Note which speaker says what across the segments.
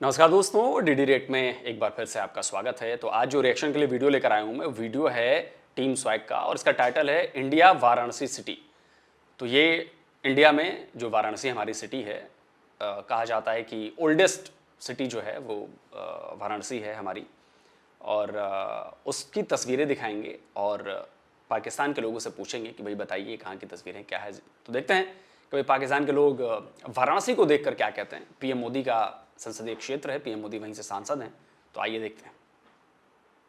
Speaker 1: नमस्कार दोस्तों, DD rate में एक बार फिर से आपका स्वागत है। तो आज जो रिएक्शन के लिए वीडियो लेकर आया हूँ मैं, वीडियो है टीम स्वैग का और इसका टाइटल है इंडिया वाराणसी सिटी। तो ये इंडिया में जो वाराणसी हमारी सिटी है, कहा जाता है कि ओल्डेस्ट सिटी जो है वो वाराणसी है हमारी। और उसकी तस्वीरें दिखाएंगे और पाकिस्तान के लोगों से पूछेंगे कि भाई बताइए कहाँ की तस्वीरें क्या है। तो देखते हैं कि भाई पाकिस्तान के लोग वाराणसी को देखकर क्या कहते हैं। पीएम मोदी का संसदीय क्षेत्र है, पीएम मोदी वहीं से सांसद हैं। तो आइए देखते हैं।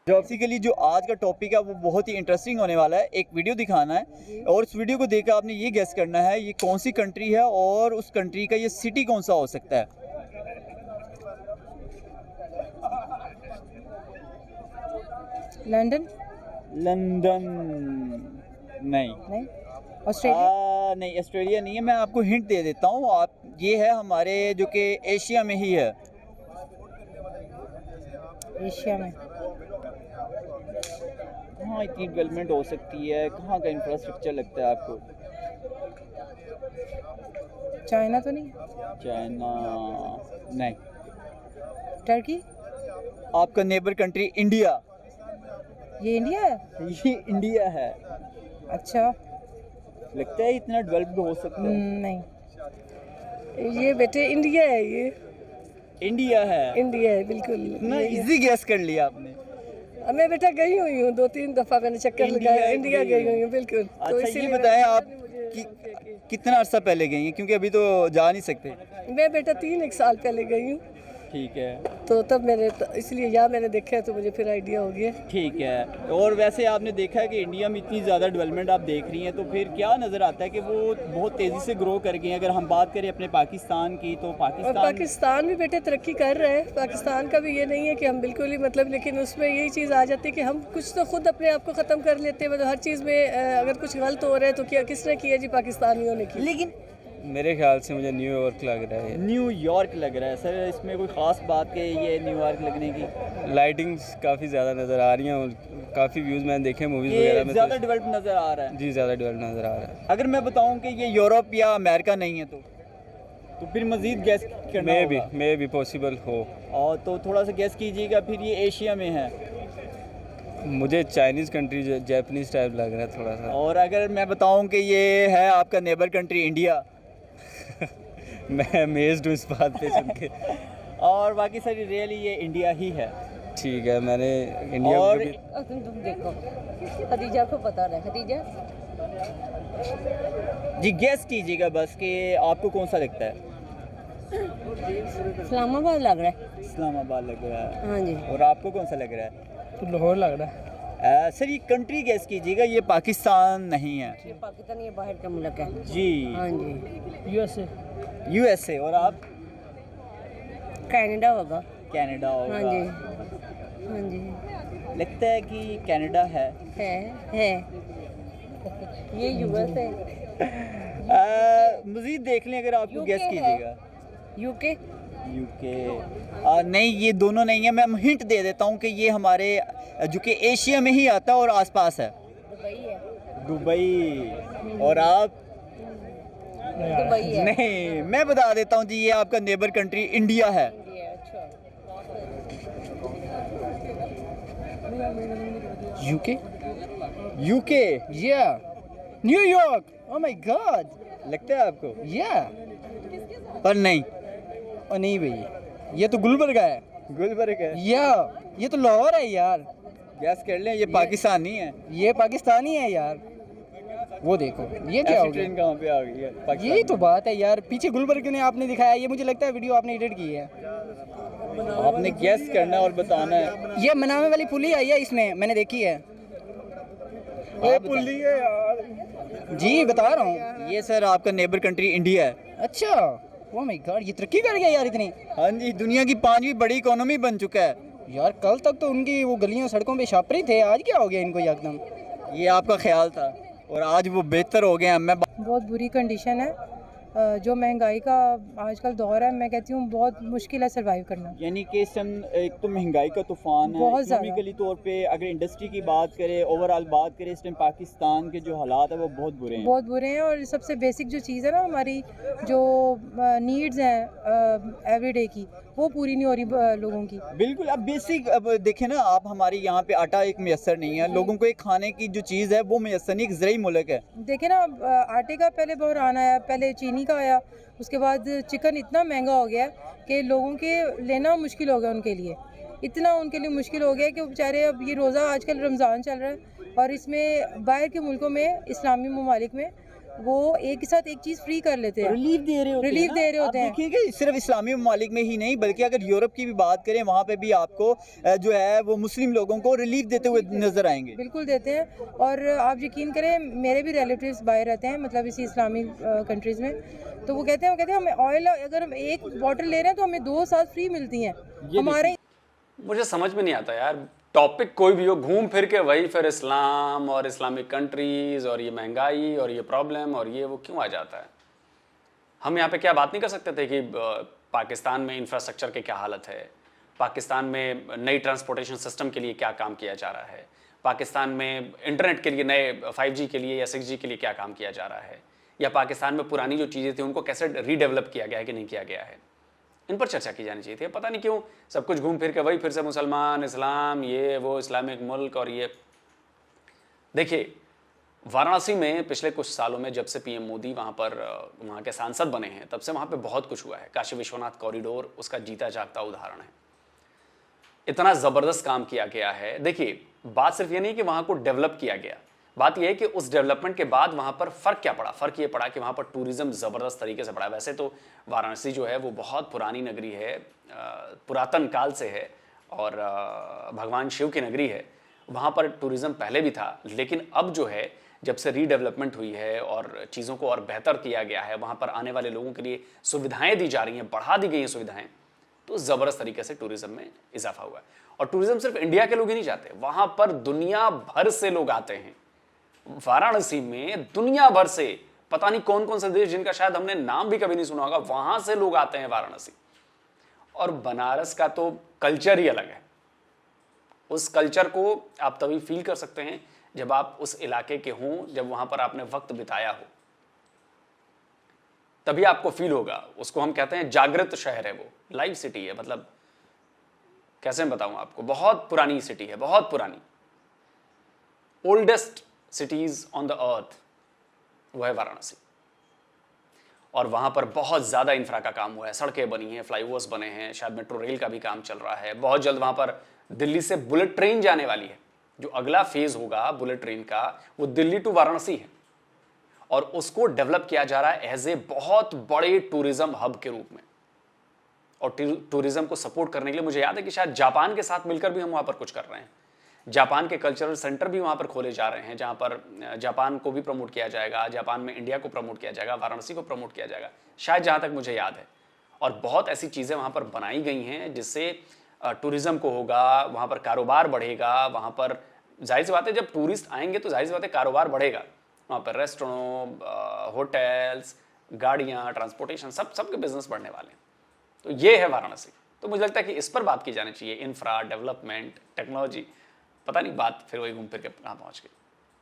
Speaker 2: बेसिकली जो आज का टॉपिक है वो बहुत ही इंटरेस्टिंग होने वाला है। एक वीडियो दिखाना है और उस वीडियो को देखकर आपने ये गेस करना है ये कौन सी कंट्री है और उस कंट्री का ये सिटी कौन सा हो सकता है।
Speaker 3: लंदन।
Speaker 2: लंदन नहीं।
Speaker 3: नहीं। ऑस्ट्रेलिया।
Speaker 2: नहीं, ऑस्ट्रेलिया नहीं है। मैं आपको हिंट दे देता हूँ, आप ये है हमारे जो कि एशिया में ही है।
Speaker 3: एशिया में
Speaker 2: कहाँ इतनी डेवलपमेंट हो सकती है, कहाँ का इंफ्रास्ट्रक्चर लगता है आपको?
Speaker 3: चाइना तो नहीं?
Speaker 2: चाइना नहीं।
Speaker 3: टर्की।
Speaker 2: आपका नेबर कंट्री इंडिया।
Speaker 3: ये इंडिया है?
Speaker 2: ये इंडिया है।
Speaker 3: अच्छा।
Speaker 2: लगता है इतना डेवलप्ड हो सकता है?
Speaker 3: नहीं, ये बेटे इंडिया है। ये
Speaker 2: इंडिया है।
Speaker 3: इंडिया है बिल्कुल।
Speaker 2: इतना इजी गैस कर लिया आपने।
Speaker 3: मैं बेटा गई हुई हूँ 2-3 दफा, मैंने चक्कर लगाया। इंडिया गई हुई हूँ बिल्कुल। तो
Speaker 2: अच्छा, ये बताएं आप कितना अर्सा पहले गई हैं, क्योंकि अभी तो जा नहीं सकते।
Speaker 3: मैं बेटा 3 साल पहले गई हूँ।
Speaker 2: ठीक है।
Speaker 3: तो तब मैंने इसलिए यहाँ मैंने देखा है तो मुझे फिर आइडिया हो गया।
Speaker 2: ठीक है। और वैसे आपने देखा है कि इंडिया में इतनी ज़्यादा डेवलपमेंट आप देख रही हैं, तो फिर क्या नज़र आता है कि वो बहुत तेज़ी से ग्रो कर गई हैं। अगर हम बात करें अपने पाकिस्तान की, तो
Speaker 3: पाकिस्तान भी बेटे तरक्की कर रहे हैं। पाकिस्तान का भी ये नहीं है कि हम बिल्कुल ही मतलब, लेकिन उसमें यही चीज़ आ जाती है कि हम कुछ तो खुद अपने आप को ख़त्म कर लेते हैं। मतलब हर चीज़ में अगर कुछ गलत हो रहा है तो क्या किसने किया जी? पाकिस्तानियों ने की।
Speaker 2: लेकिन
Speaker 4: मेरे ख्याल से मुझे न्यूयॉर्क लग रहा है।
Speaker 2: न्यूयॉर्क लग रहा है सर। इसमें कोई ख़ास बात है ये न्यूयॉर्क लगने की?
Speaker 4: लाइटिंग्स काफ़ी ज़्यादा नज़र आ रही हैं और काफ़ी व्यूज़ मैंने देखे मूवीज़
Speaker 2: ये
Speaker 4: वगैरह में।
Speaker 2: ज़्यादा डेवलप नज़र आ रहा है।
Speaker 4: जी, ज़्यादा डेवलप नज़र आ रहा है।
Speaker 2: अगर मैं बताऊं कि ये यूरोप या अमेरिका नहीं है तो फिर मज़ीद गैस करना होगा।
Speaker 4: मे भी पॉसिबल हो।
Speaker 2: और तो थोड़ा सा गैस कीजिएगा। फिर ये एशिया में है।
Speaker 4: मुझे चाइनीज़ कंट्री जापानीज़ टाइप लग रहा है थोड़ा सा।
Speaker 2: और अगर मैं बताऊं कि ये है आपका नेबर कंट्री इंडिया।
Speaker 4: मैं अमेज़्ड हूँ इस बात पे सुन के।
Speaker 2: और बाकी सारी रियली ये इंडिया ही है।
Speaker 4: ठीक है, मैंने इंडिया
Speaker 2: और
Speaker 4: को भी...
Speaker 3: तुम देखो, खदीजा को पता है। खदीजा
Speaker 2: जी गैस कीजिएगा बस कि आपको कौन सा लगता है।
Speaker 3: इस्लामाबाद लग रहा है।
Speaker 2: इस्लामाबाद लग रहा है।
Speaker 3: हाँ जी।
Speaker 2: और आपको कौन सा लग रहा है?
Speaker 4: तो लाहौर लग रहा है।
Speaker 2: सर ये कंट्री गैस कीजिएगा, ये पाकिस्तान नहीं है।
Speaker 3: ये पाकिस्तान, ये बाहर का मुल्क है।
Speaker 2: जी
Speaker 3: हाँ जी।
Speaker 2: यूएसए। और आप?
Speaker 3: कनाडा होगा।
Speaker 2: कनाडा होगा।
Speaker 3: हाँ जी। हाँ जी।
Speaker 2: लगता है कि कनाडा है।
Speaker 3: है। ये यूएस है।
Speaker 2: मज़ीद देख लें अगर आपको गैस
Speaker 3: UK है।
Speaker 2: कीजिएगा।
Speaker 3: यूके।
Speaker 2: यूके नहीं, ये दोनों नहीं है। मैं हिंट दे देता हूँ कि ये हमारे जो कि एशिया में ही आता है और आसपास है।
Speaker 3: दुबई है।
Speaker 2: दुबई। और आप?
Speaker 3: दुबई है।
Speaker 2: नहीं, मैं बता देता हूँ जी, ये आपका नेबर कंट्री इंडिया है।
Speaker 3: अच्छा।
Speaker 4: यूके।
Speaker 2: यूके।
Speaker 4: या न्यूयॉर्क। Oh my God.
Speaker 2: लगता है आपको?
Speaker 4: या
Speaker 2: पर नहीं।
Speaker 4: और नहीं भैया, ये तो गुलबर्गा है।
Speaker 2: गुलबर्ग है।
Speaker 4: या ये तो लाहौर है यार।
Speaker 2: गैस कर लें, ये पाकिस्तानी है।
Speaker 4: ये पाकिस्तानी है यार। वो देखो ये क्या हो गया।
Speaker 2: ट्रेन कहाँ पे आ गई है? पाकिस्तान
Speaker 4: यही तो बात है यार। पीछे गुलबर्ग ने आपने दिखाया, ये मुझे लगता है वीडियो आपने एडिट की है।
Speaker 2: आपने गैस करना है और बताना है।
Speaker 4: ये मनामे वाली पुली आई है इसमें, मैंने देखी है।
Speaker 2: पुल्ली है यार।
Speaker 4: जी बता रहा हूँ।
Speaker 2: ये सर आपका नेबर कंट्री इंडिया है।
Speaker 4: अच्छा, ओह माय गॉड, ये तरक्की कर गया यार इतनी।
Speaker 2: हाँ जी, दुनिया की 5वीं बड़ी इकोनॉमी बन चुका है।
Speaker 4: यार कल तक तो उनकी वो गलियों सड़कों पे छापरे थे, आज क्या हो गया इनको एकदम?
Speaker 2: ये आपका ख्याल था और आज वो बेहतर हो गए हैं। मैं
Speaker 3: बहुत बुरी कंडीशन है।
Speaker 5: जो महंगाई का आजकल दौर है, मैं कहती हूँ बहुत मुश्किल है सर्वाइव करना।
Speaker 2: यानी कि इस टाइम एक तो महंगाई का तूफान है,
Speaker 5: बहुत ज़्यादा।
Speaker 2: इकोनॉमिकली तौर पे अगर इंडस्ट्री की बात करें, ओवरऑल बात करें, इस टाइम पाकिस्तान के जो हालात है वो बहुत बुरे हैं।
Speaker 5: बहुत बुरे हैं। और सबसे बेसिक जो चीज़ है ना, हमारी जो नीड्स हैं एवरीडे की, वो पूरी नहीं हो रही लोगों की।
Speaker 2: बिल्कुल। अब बेसिक, अब देखें ना आप, हमारे यहाँ पे आटा एक मैसर नहीं है, लोगों को एक खाने की जो चीज़ है वो मैसर नहीं, एक ज़रूरी मुल्क है।
Speaker 5: देखे ना, अब आटे का पहले बहरान आया, पहले चीनी का आया, उसके बाद चिकन इतना महंगा हो गया कि लोगों के लेना मुश्किल हो गया उनके लिए। इतना उनके लिए मुश्किल हो गया कि वो बेचारे, अब ये रोज़ा आजकल रमज़ान चल रहा है और इसमें बाहर के मुल्कों में, इस्लामी ममालिक में, वो एक के साथ एक चीज़ फ्री कर लेते हैं,
Speaker 2: रिलीफ दे रहे होते हैं।
Speaker 5: रिलीफ दे रहे होते हैं।
Speaker 2: देखिए कि सिर्फ इस्लामी ममालिक में ही नहीं, बल्कि अगर यूरोप की भी बात करें, वहाँ पे भी आपको जो है वो मुस्लिम लोगों को रिलीफ देते हुए नजर आएंगे।
Speaker 5: बिल्कुल देते हैं। और आप यकीन करें, मेरे भी रिलेटिव्स बाहर रहते हैं, मतलब इसी इस्लामी कंट्रीज़ में, तो वो कहते हैं हमें ऑयल, अगर हम एक बॉटल ले रहे हैं तो हमें 2 साथ फ्री मिलती हैं हमारे।
Speaker 1: मुझे समझ में नहीं आता यार, टॉपिक कोई भी हो, घूम फिर के वही फिर इस्लाम और इस्लामिक कंट्रीज और ये महंगाई और ये प्रॉब्लम और ये वो क्यों आ जाता है। हम यहाँ पे क्या बात नहीं कर सकते थे कि पाकिस्तान में इंफ्रास्ट्रक्चर की क्या हालत है, पाकिस्तान में नई ट्रांसपोर्टेशन सिस्टम के लिए क्या काम किया जा रहा है, पाकिस्तान में इंटरनेट के लिए नए 5G के लिए या 6G के लिए क्या काम किया जा रहा है, या पाकिस्तान में पुरानी जो चीज़ें थी उनको कैसे रीडेवलप किया गया है कि नहीं किया गया है, इन पर चर्चा की जानी चाहिए थी। पता नहीं क्यों सब कुछ घूम फिर के वही फिर से मुसलमान, इस्लाम, ये वो, इस्लामिक मुल्क और ये। देखिए, वाराणसी में पिछले कुछ सालों में जब से पीएम मोदी वहाँ के सांसद बने हैं, तब से वहाँ पे बहुत कुछ हुआ है। काशी विश्वनाथ कॉरिडोर उसका जीता जागता उदाहरण है। इतना ज़बरदस्त काम किया गया है। देखिए, बात सिर्फ ये नहीं कि वहाँ को डेवलप किया गया, बात यह है कि उस डेवलपमेंट के बाद वहाँ पर फ़र्क क्या पड़ा। फ़र्क ये पड़ा कि वहाँ पर टूरिज़्म ज़बरदस्त तरीके से बढ़ा। वैसे तो वाराणसी जो है वो बहुत पुरानी नगरी है, पुरातन काल से है और भगवान शिव की नगरी है। वहाँ पर टूरिज़्म पहले भी था, लेकिन अब जो है जब से रीडेवलपमेंट हुई है और चीज़ों को और बेहतर किया गया है, वहाँ पर आने वाले लोगों के लिए सुविधाएँ दी जा रही हैं, बढ़ा दी गई हैं सुविधाएँ, तो ज़बरदस्त तरीके से टूरिज़्म में इजाफा हुआ है। और टूरिज़्म सिर्फ इंडिया के लोग ही नहीं जाते, वहाँ पर दुनिया भर से लोग आते हैं। वाराणसी में दुनिया भर से पता नहीं कौन कौन से देश जिनका शायद हमने नाम भी कभी नहीं सुना होगा, वहां से लोग आते हैं वाराणसी। और बनारस का तो कल्चर ही अलग है। उस कल्चर को आप तभी फील कर सकते हैं जब आप उस इलाके के हों, जब वहां पर आपने वक्त बिताया हो, तभी आपको फील होगा। उसको हम कहते हैं जागृत शहर है, वो लाइव सिटी है। मतलब कैसे मैं बताऊं आपको, बहुत पुरानी सिटी है, बहुत पुरानी, oldest CTs on the earth वो है वाराणसी। और वहां पर बहुत ज्यादा इंफ्रा का काम हुआ है, सड़कें बनी हैं, फ्लाईओवर्स बने हैं, शायद मेट्रो रेल का भी काम चल रहा है। बहुत जल्द वहां पर दिल्ली से बुलेट ट्रेन जाने वाली है। जो अगला फेज होगा बुलेट ट्रेन का, वो दिल्ली टू वाराणसी है और उसको डेवलप किया जा रहा है एज ए बहुत बड़े टूरिज्म हब के रूप में। और टूरिज्म को सपोर्ट करने के लिए मुझे याद है कि शायद जापान के साथ मिलकर भी हम वहां पर कुछ कर रहे हैं। जापान के कल्चरल सेंटर भी वहाँ पर खोले जा रहे हैं, जहाँ पर जापान को भी प्रमोट किया जाएगा, जापान में इंडिया को प्रमोट किया जाएगा, वाराणसी को प्रमोट किया जाएगा, शायद जहाँ तक मुझे याद है। और बहुत ऐसी चीज़ें वहाँ पर बनाई गई हैं जिससे टूरिज़्म को होगा, वहाँ पर कारोबार बढ़ेगा। वहाँ पर जाहिर सी बात है जब टूरिस्ट आएंगे तो जाहिर सी बात है कारोबार बढ़ेगा। वहाँ पर रेस्टोरेंट, होटल्स, गाड़ियाँ, ट्रांसपोर्टेशन, सबके बिजनेस बढ़ने वाले हैं। तो ये है वाराणसी। तो मुझे लगता है कि इस पर बात की जानी चाहिए, इंफ्रा, डेवलपमेंट, टेक्नोलॉजी। पता नहीं बात फिर वही घूम फिर के कहाँ पहुँच गई।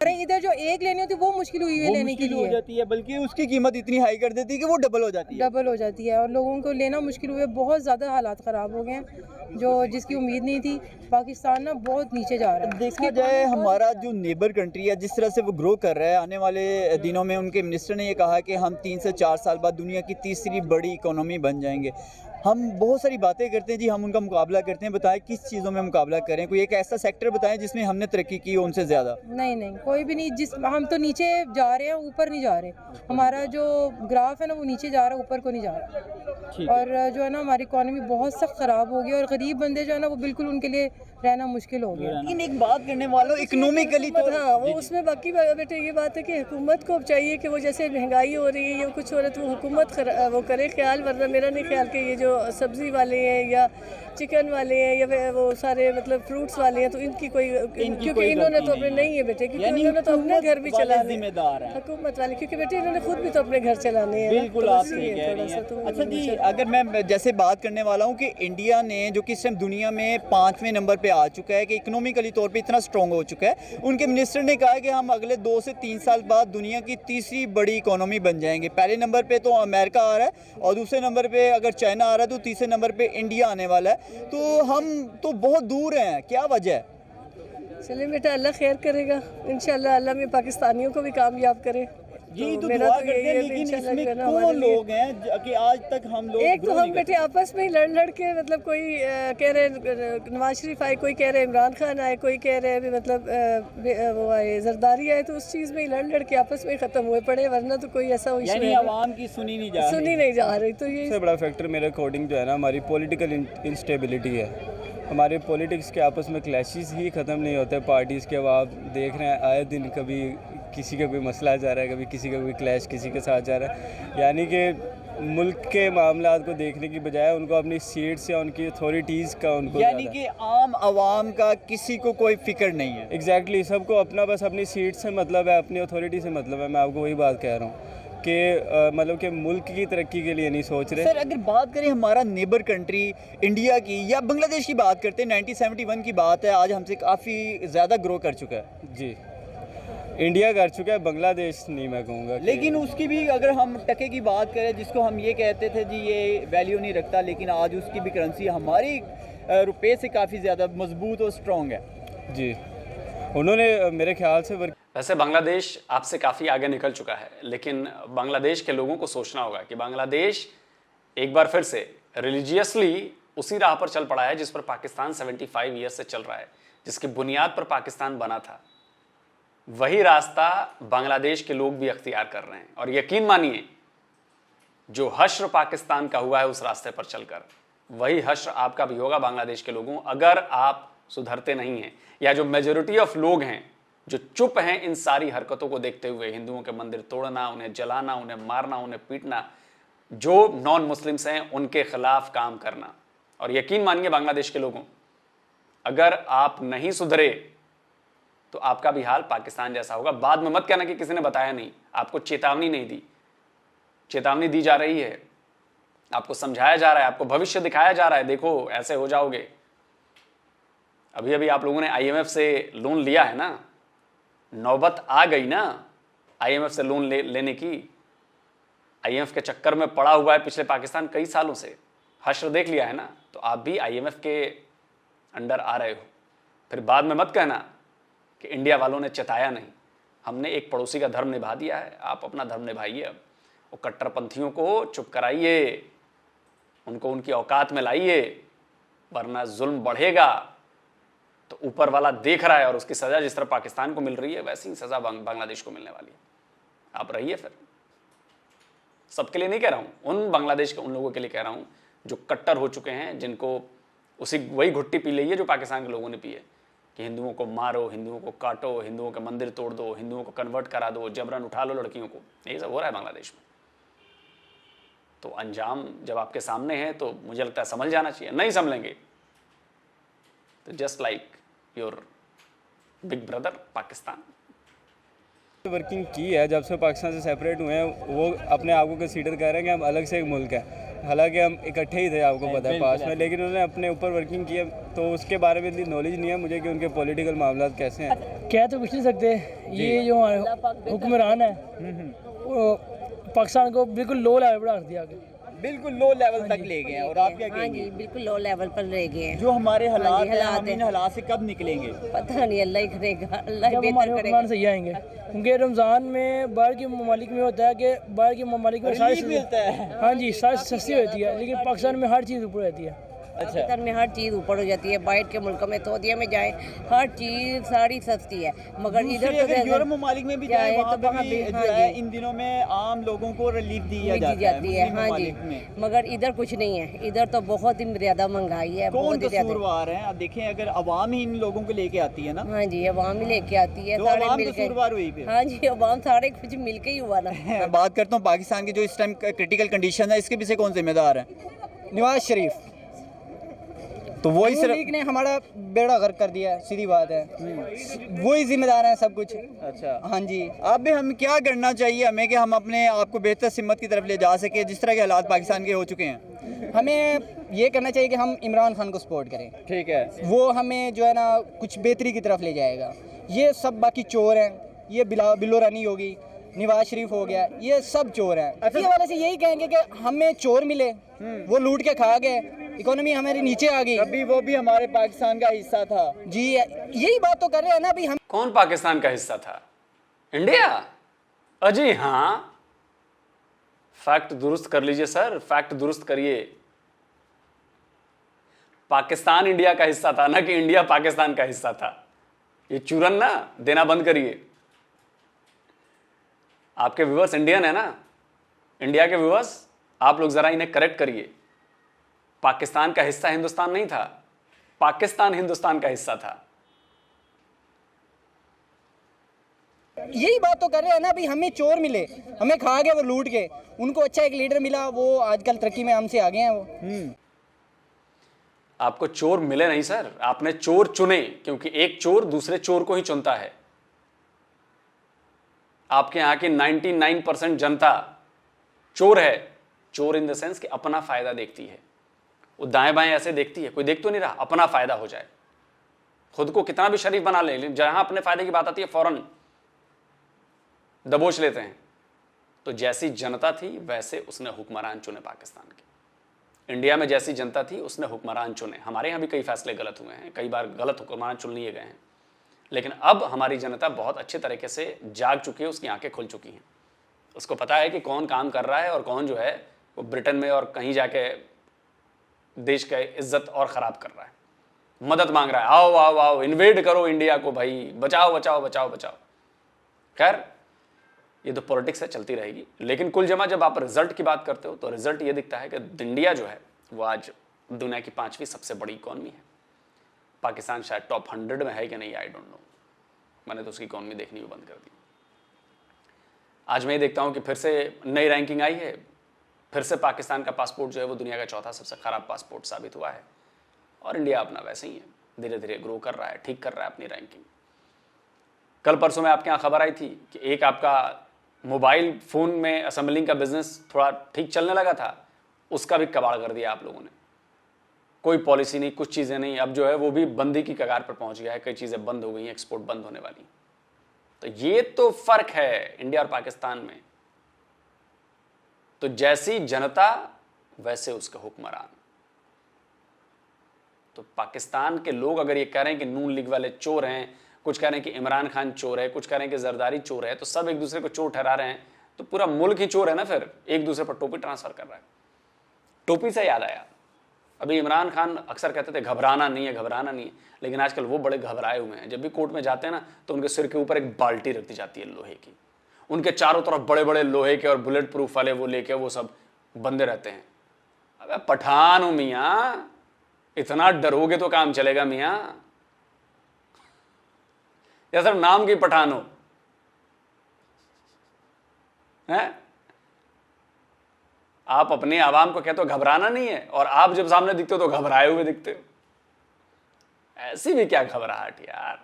Speaker 5: अरे इधर जो एक लेनी होती है वो मुश्किल हुई है लेने के
Speaker 2: हो
Speaker 5: लिए,
Speaker 2: जाती है, बल्कि उसकी कीमत इतनी हाई कर देती है कि वो डबल हो जाती है।
Speaker 5: डबल हो जाती है और लोगों को लेना मुश्किल हुए। बहुत ज़्यादा हालात ख़राब हो गए हैं, जो जिसकी उम्मीद नहीं थी। पाकिस्तान ना बहुत नीचे जा रहा है।
Speaker 2: देखा जाए हमारा जो नेबर कंट्री है, जिस तरह से वो ग्रो कर रहा है, आने वाले दिनों में उनके मिनिस्टर ने ये कहा कि हम 3 से 4 साल बाद दुनिया की तीसरी बड़ी इकोनॉमी बन जाएंगे। हम बहुत सारी बातें करते हैं जी, हम उनका मुकाबला करते हैं। बताएं किस चीज़ों में मुकाबला करें, कोई एक ऐसा सेक्टर बताएं जिसमें हमने तरक्की की हो उनसे ज़्यादा।
Speaker 5: नहीं, कोई भी नहीं। हम तो नीचे जा रहे हैं, ऊपर नहीं जा रहे। हमारा जो ग्राफ है ना वो नीचे जा रहा है, ऊपर को नहीं जा रहा। और जो है ना हमारी इकॉनमी बहुत सख्त ख़राब हो गई और गरीब बंदे जो है ना वो बिल्कुल उनके लिए रहना मुश्किल हो गया।
Speaker 2: लेकिन एक बात करने वालों, इकोनॉमिकली तो
Speaker 3: हाँ, वो उसमें बाकी बेटे ये बात है कि हुकूमत को चाहिए कि वो जैसे महंगाई हो रही है या कुछ हो रहा है तो वो हुकूमत वो करे ख्याल, वरना मेरा नहीं ख्याल कि ये जो जो सब्ज़ी वाले हैं या चिकन वाले हैं या फिर वो सारे मतलब फ्रूट्स वाले हैं, तो इनकी कोई क्योंकि
Speaker 2: कोई
Speaker 3: इन्होंने
Speaker 2: गलती
Speaker 3: तो अपने
Speaker 2: नहीं
Speaker 3: नहीं है बेटे, क्योंकि
Speaker 2: यानी
Speaker 3: इन्होंने तो अपने घर भी
Speaker 2: हुकूमत वाले
Speaker 3: चलाने
Speaker 2: जिम्मेदार हैं।
Speaker 3: हुकूमत वाले, क्योंकि बेटे इन्होंने खुद भी तो अपने घर चलाने हैं ना,
Speaker 2: बिल्कुल
Speaker 3: तो
Speaker 2: आप
Speaker 3: बस
Speaker 2: सही
Speaker 3: ये
Speaker 2: कह
Speaker 3: थोड़ा
Speaker 2: रही
Speaker 3: सा तो
Speaker 2: हैं। अच्छा जी,
Speaker 3: मुझे-
Speaker 2: अगर मैं जैसे बात करने वाला हूँ कि इंडिया ने जो कि इस टाइम दुनिया में 5वें नंबर पे आ चुका है, कि इकोनॉमिकली तौर पे इतना स्ट्रॉन्ग हो चुका है, उनके मिनिस्टर ने कहा है कि हम अगले 2 से 3 साल बाद दुनिया की तीसरी बड़ी इकोनॉमी बन जाएंगे। पहले नंबर पे तो अमेरिका आ रहा है और दूसरे नंबर पे अगर चाइना आ रहा है तो तीसरे नंबर पे इंडिया आने वाला है। तो हम तो बहुत दूर हैं, क्या वजह है?
Speaker 3: चलिए बेटा, अल्लाह खैर करेगा इंशाल्लाह, अल्लाह में पाकिस्तानियों को भी कामयाब करे।
Speaker 2: यही तो
Speaker 3: मेरा
Speaker 2: दुआ
Speaker 3: तो
Speaker 2: करते
Speaker 3: यही
Speaker 2: हैं,
Speaker 3: है
Speaker 2: लेकिन
Speaker 3: इंशाल्लाह
Speaker 2: इसमें
Speaker 3: जो है ना
Speaker 2: कौन
Speaker 3: हमारे लिए।
Speaker 2: लोग हैं कि आज तक हम लोग
Speaker 3: एक तो
Speaker 2: grow
Speaker 3: हम
Speaker 2: नहीं
Speaker 3: बेटे आपस में ही लड़ के मतलब कोई कह रहे हैं नवाज शरीफ आए, कोई कह रहे हैं इमरान खान आए, कोई कह रहे हैं भी मतलब वो आए जरदारी आए, तो उस चीज़ में ही लड़ के आपस में ही ख़त्म हुए पड़े, वरना तो कोई ऐसा इशू
Speaker 2: यानी
Speaker 3: है नहीं।
Speaker 2: आवाम की सुनी नहीं जा
Speaker 3: सुनी
Speaker 2: रही।
Speaker 3: नहीं जा रही, तो ये
Speaker 4: सबसे बड़ा फैक्टर मेरे अकॉर्डिंग जो है ना, हमारी पॉलिटिकल इंस्टेबिलिटी है। हमारे पॉलिटिक्स के आपस में क्लैशेस ही ख़त्म नहीं होते पार्टीज़ के। अब आप देख रहे हैं आए दिन कभी किसी का कोई मसला जा रहा है, कभी किसी का कोई क्लैश किसी के साथ जा रहा है। यानी कि मुल्क के मामलात को देखने की बजाय उनको अपनी सीट्स या उनकी अथॉरिटीज़ का उनको
Speaker 2: यानी कि आम आवाम का किसी को कोई फिक्र नहीं है।
Speaker 4: एग्जैक्टली सबको अपना बस अपनी सीट से मतलब है, अपनी अथॉरिटी से मतलब है। मैं आपको वही बात कह रहा हूँ कि मतलब कि मुल्क की तरक्की के लिए नहीं सोच रहे।
Speaker 2: सर अगर बात करें हमारा नेबर कंट्री इंडिया की या बांग्लादेश की बात करते हैं, 1971 की बात है, आज हमसे काफ़ी ज़्यादा ग्रो कर चुका है।
Speaker 4: जी, इंडिया कर चुका है, बांग्लादेश नहीं मैं कहूँगा।
Speaker 2: लेकिन उसकी भी अगर हम टके की बात करें, जिसको हम ये कहते थे जी ये वैल्यू नहीं रखता, लेकिन आज उसकी भी करेंसी हमारी रुपए से काफ़ी ज़्यादा मजबूत और स्ट्रॉन्ग है।
Speaker 4: जी, उन्होंने मेरे ख्याल से
Speaker 1: वैसे बांग्लादेश आपसे काफ़ी आगे निकल चुका है, लेकिन बांग्लादेश के लोगों को सोचना होगा कि बांग्लादेश एक बार फिर से रिलीजियसली उसी राह पर चल पड़ा है जिस पर पाकिस्तान 75 ईयर से चल रहा है, जिसकी बुनियाद पर पाकिस्तान बना था। वही रास्ता बांग्लादेश के लोग भी अख्तियार कर रहे हैं, और यकीन मानिए जो हश्र पाकिस्तान का हुआ है उस रास्ते पर चलकर, वही हश्र आपका भी होगा बांग्लादेश के लोगों, अगर आप सुधरते नहीं हैं, या जो मेजोरिटी ऑफ लोग हैं जो चुप हैं इन सारी हरकतों को देखते हुए, हिंदुओं के मंदिर तोड़ना, उन्हें जलाना, उन्हें मारना, उन्हें पीटना, जो नॉन मुस्लिम्स हैं उनके खिलाफ काम करना। और यकीन मानिए बांग्लादेश के लोगों, अगर आप नहीं सुधरे तो आपका भी हाल पाकिस्तान जैसा होगा। बाद में मत कहना कि किसी ने बताया नहीं, आपको चेतावनी नहीं दी। चेतावनी दी जा रही है, आपको समझाया जा रहा है, आपको भविष्य दिखाया जा रहा है, देखो ऐसे हो जाओगे। अभी अभी आप लोगों ने IMF से लोन लिया है ना, नौबत आ गई ना IMF से लोन लेने की। IMF के चक्कर में पड़ा हुआ है पिछले पाकिस्तान कई सालों से, हश्र देख लिया है ना, तो आप भी IMF के अंडर आ रहे हो। फिर बाद में मत कहना कि इंडिया वालों ने चेताया नहीं। हमने एक पड़ोसी का धर्म निभा दिया है, आप अपना धर्म निभाइए। अब वो कट्टरपंथियों को चुप कराइए, उनको उनकी औकात में लाइए, वरना जुल्म बढ़ेगा तो ऊपर वाला देख रहा है, और उसकी सज़ा जिस तरह पाकिस्तान को मिल रही है वैसी ही सज़ा बांग्लादेश को मिलने वाली है। आप रहिए। फिर सबके लिए नहीं कह रहा हूँ, उन बांग्लादेश के उन लोगों के लिए कह रहा हूँ जो कट्टर हो चुके हैं, जिनको वही घुट्टी पी ली है जो पाकिस्तान के लोगों ने पी है, कि हिंदुओं को मारो, हिंदुओं को काटो, हिंदुओं के मंदिर तोड़ दो, हिंदुओं को कन्वर्ट करा दो, जबरन उठा लो लड़कियों को। यही सब हो रहा है बांग्लादेश में। तो अंजाम जब आपके सामने है तो मुझे लगता है समझ जाना चाहिए। नहीं समझेंगे तो just like your big brother Pakistan.
Speaker 4: Working की है जब से पाकिस्तान से सेपरेट हुए हैं, वो अपने आप को कंसीडर कर रहे हैं कि हम अलग से एक मुल्क है, हालांकि हम इकट्ठे ही थे, आपको पता है पास में, लेकिन उन्होंने अपने ऊपर वर्किंग की है। तो उसके बारे में इतनी नॉलेज नहीं है मुझे कि उनके पॉलिटिकल मामला कैसे हैं।
Speaker 6: कह तो कुछ नहीं सकते, ये जो हुक्मरान है वो पाकिस्तान को बिल्कुल लो लेवल पर रख दिया आगे,
Speaker 2: बिल्कुल लो लेवल तक ले गए हैं। और आप क्या
Speaker 7: हाँ
Speaker 2: कहेंगे?
Speaker 7: जी, बिल्कुल लो लेवल पर ले गए हैं।
Speaker 2: जो हमारे हालात हैं,
Speaker 7: हालात
Speaker 2: हम इन
Speaker 7: हैं।
Speaker 2: हालात से कब निकलेंगे?
Speaker 7: पता नहीं, अल्लाह ही करेगा, अल्लाह ही
Speaker 6: जब
Speaker 7: बेहतर
Speaker 6: हमारे
Speaker 7: करेगा।
Speaker 6: हुक्मरान सही आएंगे। क्योंकि रमज़ान में बाहर के ममालिक में होता है कि बाहर के ममालिक में
Speaker 2: रिलीफ मिलता है।
Speaker 6: हाँ जी, सारी सस्ती होती है, लेकिन पाकिस्तान में हर चीज़ ऊपर रहती है।
Speaker 7: पाकिस्तान में हर चीज़ ऊपर हो जाती है। बाहर के मुल्कों में, सऊदीया में जाए, हर चीज़ सारी सस्ती है, मगर इधर तो
Speaker 2: अगर यूरोप ममालिक में भी
Speaker 7: क्या
Speaker 2: जाए,
Speaker 7: है,
Speaker 2: वहाँ
Speaker 7: तो
Speaker 2: पे
Speaker 7: वहाँ
Speaker 2: भी
Speaker 7: भी,
Speaker 2: जो
Speaker 7: हाँ
Speaker 2: है
Speaker 7: जी।
Speaker 2: इन दिनों में आम लोगों को रिलीफ दिया
Speaker 7: दी
Speaker 2: जाता
Speaker 7: जाती है।
Speaker 2: मुस्लिम
Speaker 7: हाँ जी,
Speaker 2: ममालिक में।
Speaker 7: मगर इधर कुछ नहीं है। इधर तो बहुत ही ज़्यादा महंगाई है,
Speaker 2: कौन
Speaker 7: बहुत ही ज़्यादा।
Speaker 2: कसूरवार है? आप देखें, अगर अवाम ही इन लोगों को लेके आती है ना,
Speaker 7: हाँ जी, अवाम ही लेके आती है,
Speaker 2: तो
Speaker 7: सारे
Speaker 2: अवाम
Speaker 7: मिल के।
Speaker 2: कसूरवार हुई फिर।
Speaker 7: हाँ जी, अवाम सारे कुछ मिल के ही हुआ ना।
Speaker 2: मैं बात करता हूँ पाकिस्तान की जो इस टाइम क्रिटिकल कंडीशन है, इसके पीछे कौन जिम्मेदार है?
Speaker 8: नवाज शरीफ।
Speaker 2: तो वही
Speaker 8: नून
Speaker 2: सिर्फ
Speaker 8: लीग ने हमारा बेड़ा गर्क कर दिया है, सीधी बात है। वही जिम्मेदार हैं सब कुछ।
Speaker 2: अच्छा,
Speaker 8: हाँ जी।
Speaker 2: अब हम क्या करना चाहिए हमें कि हम अपने आप को बेहतर सिमत की तरफ ले जा सके, जिस तरह के हालात पाकिस्तान के हो चुके हैं?
Speaker 8: हमें ये करना चाहिए कि हम इमरान खान को सपोर्ट करें।
Speaker 2: ठीक है।
Speaker 8: वो हमें जो है ना कुछ बेहतरी की तरफ ले जाएगा। ये सब बाकी चोर हैं, ये बिल्लो रानी होगी, नवाज शरीफ हो गया, ये सब चोर हैं। इसी हवाले से यही कहेंगे कि हमें चोर मिले, वो लूट के खा गए, इकोनॉमी हमारी नीचे आ गई।
Speaker 2: अभी वो भी हमारे पाकिस्तान का हिस्सा था।
Speaker 8: जी यही बात तो कर रहे हैं ना। अभी हम
Speaker 1: कौन पाकिस्तान का हिस्सा था? इंडिया? अजी हाँ, फैक्ट दुरुस्त कर लीजिए सर, फैक्ट दुरुस्त करिए। पाकिस्तान इंडिया का हिस्सा था ना कि इंडिया पाकिस्तान का हिस्सा था? ये चूरन ना देना बंद करिए। आपके व्यूअर्स इंडियन है ना, इंडिया के व्यूअर्स, आप लोग जरा इन्हें करेक्ट करिए। पाकिस्तान का हिस्सा हिंदुस्तान नहीं था, पाकिस्तान हिंदुस्तान का हिस्सा था।
Speaker 8: यही बात तो कर रहे हैं ना। अभी हमें चोर मिले, हमें खा गए वो लूट के। उनको अच्छा एक लीडर मिला, वो आजकल तरक्की में हमसे आगे हैं वो।
Speaker 1: आपको चोर मिले नहीं सर, आपने चोर चुने, क्योंकि एक चोर दूसरे चोर को ही चुनता है। आपके यहां की 99% जनता चोर है। चोर इन द सेंस कि अपना फायदा देखती है। वो दाएं बाएं ऐसे देखती है, कोई देख तो नहीं रहा, अपना फायदा हो जाए, खुद को कितना भी शरीफ बना ले, लेकिन जहां अपने फायदे की बात आती है फौरन दबोच लेते हैं। तो जैसी जनता थी वैसे उसने हुक्मरान चुने पाकिस्तान के। इंडिया में जैसी जनता थी उसने हुक्मरान चुने। हमारे यहाँ भी कई फैसले गलत हुए हैं, कई बार गलत हुक्मरान चुन लिए गए हैं, लेकिन अब हमारी जनता बहुत अच्छे तरीके से जाग चुकी है, उसकी आंखें खुल चुकी हैं। उसको पता है कि कौन काम कर रहा है और कौन जो है वो ब्रिटेन में और कहीं जाके देश का इज्जत और ख़राब कर रहा है, मदद मांग रहा है, आओ आओ आओ इन्वेड करो इंडिया को भाई, बचाओ बचाओ बचाओ बचाओ। खैर ये तो पॉलिटिक्स है, चलती रहेगी। लेकिन कुल जमा जब आप रिजल्ट की बात करते हो तो रिजल्ट ये दिखता है कि इंडिया जो है वो आज दुनिया की 5वीं सबसे बड़ी इकॉनमी है। पाकिस्तान शायद टॉप 100 में है कि नहीं, आई डोंट नो, मैंने तो उसकी इकॉनमी देखनी भी बंद कर दी। आज मैं ये देखता हूँ कि फिर से नई रैंकिंग आई है, फिर से पाकिस्तान का पासपोर्ट जो है वो दुनिया का चौथा सबसे खराब पासपोर्ट साबित हुआ है। और इंडिया अपना वैसे ही है, धीरे धीरे ग्रो कर रहा है, ठीक कर रहा है अपनी रैंकिंग। कल परसों में आपके यहाँ खबर आई थी कि एक आपका मोबाइल फ़ोन में असेंबलिंग का बिजनेस थोड़ा ठीक चलने लगा था, उसका भी कबाड़ कर दिया आप लोगों ने। कोई पॉलिसी नहीं, कुछ चीज़ें नहीं, अब जो है वो भी बंदी की कगार पर पहुंच गया है, कई चीज़ें बंद हो गई हैं, एक्सपोर्ट बंद होने वाली। तो ये तो फ़र्क है इंडिया और पाकिस्तान में। तो जैसी जनता वैसे उसके हुक्मरान। तो पाकिस्तान के लोग अगर ये कह रहे हैं कि नून लीग वाले चोर हैं, कुछ कह रहे हैं कि इमरान खान चोर है, कुछ कह रहे हैं कि जरदारी चोर है, तो सब एक दूसरे को चोर ठहरा रहे हैं, तो पूरा मुल्क ही चोर है ना। फिर एक दूसरे पर टोपी ट्रांसफर कर रहा है। टोपी से याद आया, अभी इमरान खान अक्सर कहते थे घबराना नहीं है, घबराना नहीं है, लेकिन आजकल वो बड़े घबराए हुए हैं। जब भी कोर्ट में जाते हैं ना तो उनके सिर के ऊपर एक बाल्टी रख दी जाती है लोहे की, उनके चारों तरफ बड़े बड़े लोहे के और बुलेट प्रूफ वाले वो लेके वो सब बंदे रहते हैं। अबे पठान हूं मियाँ, इतना डरोगे तो काम चलेगा मियाँ, या सिर्फ नाम की पठान हो हैं? आप अपने आवाम को कहते हो घबराना नहीं है, और आप जब सामने दिखते हो तो घबराए हुए दिखते हो। ऐसी भी क्या घबराहट यार।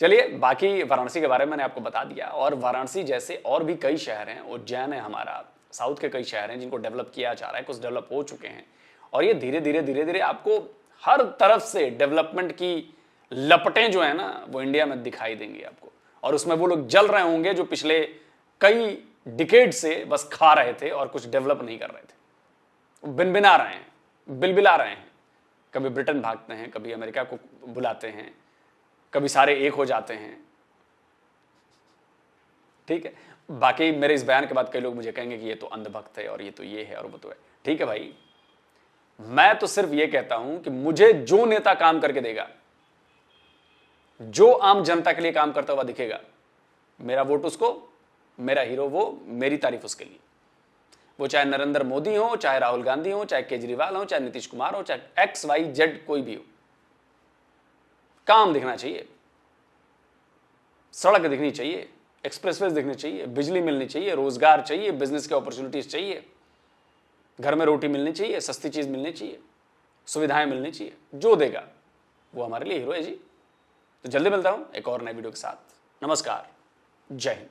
Speaker 1: चलिए, बाकी वाराणसी के बारे में मैंने आपको बता दिया, और वाराणसी जैसे और भी कई शहर हैं, उज्जैन है हमारा, साउथ के कई शहर हैं जिनको डेवलप किया जा रहा है, कुछ डेवलप हो चुके हैं, और ये धीरे धीरे आपको हर तरफ से डेवलपमेंट की लपटें जो है ना वो इंडिया में दिखाई देंगी आपको। और उसमें वो लोग जल रहे होंगे जो पिछले कई डिकेड से बस खा रहे थे और कुछ डेवलप नहीं कर रहे थे। बिनबिना रहे हैं, बिलबिला रहे हैं, कभी ब्रिटेन भागते हैं, कभी अमेरिका को बुलाते हैं, कभी सारे एक हो जाते हैं। ठीक है, बाकी मेरे इस बयान के बाद कई लोग मुझे कहेंगे कि ये तो अंधभक्त है और ये तो ये है और वो तो है। ठीक है भाई, मैं तो सिर्फ ये कहता हूं कि मुझे जो नेता काम करके देगा, जो आम जनता के लिए काम करता हुआ दिखेगा, मेरा वोट उसको, मेरा हीरो वो, मेरी तारीफ उसके लिए। वो चाहे नरेंद्र मोदी हो, चाहे राहुल गांधी हो, चाहे केजरीवाल हो, चाहे नीतीश कुमार हो, चाहे XYZ कोई भी हो, काम दिखना चाहिए, सड़क दिखनी चाहिए, एक्सप्रेसवेज दिखने चाहिए, बिजली मिलनी चाहिए, रोजगार चाहिए, बिजनेस के अपॉर्चुनिटीज चाहिए। घर में रोटी मिलनी चाहिए, सस्ती चीज़ मिलनी चाहिए, सुविधाएं मिलनी चाहिए, जो देगा वो हमारे लिए हीरो है जी। तो जल्दी मिलता हूँ एक और नए वीडियो के साथ। नमस्कार, जय हिंद।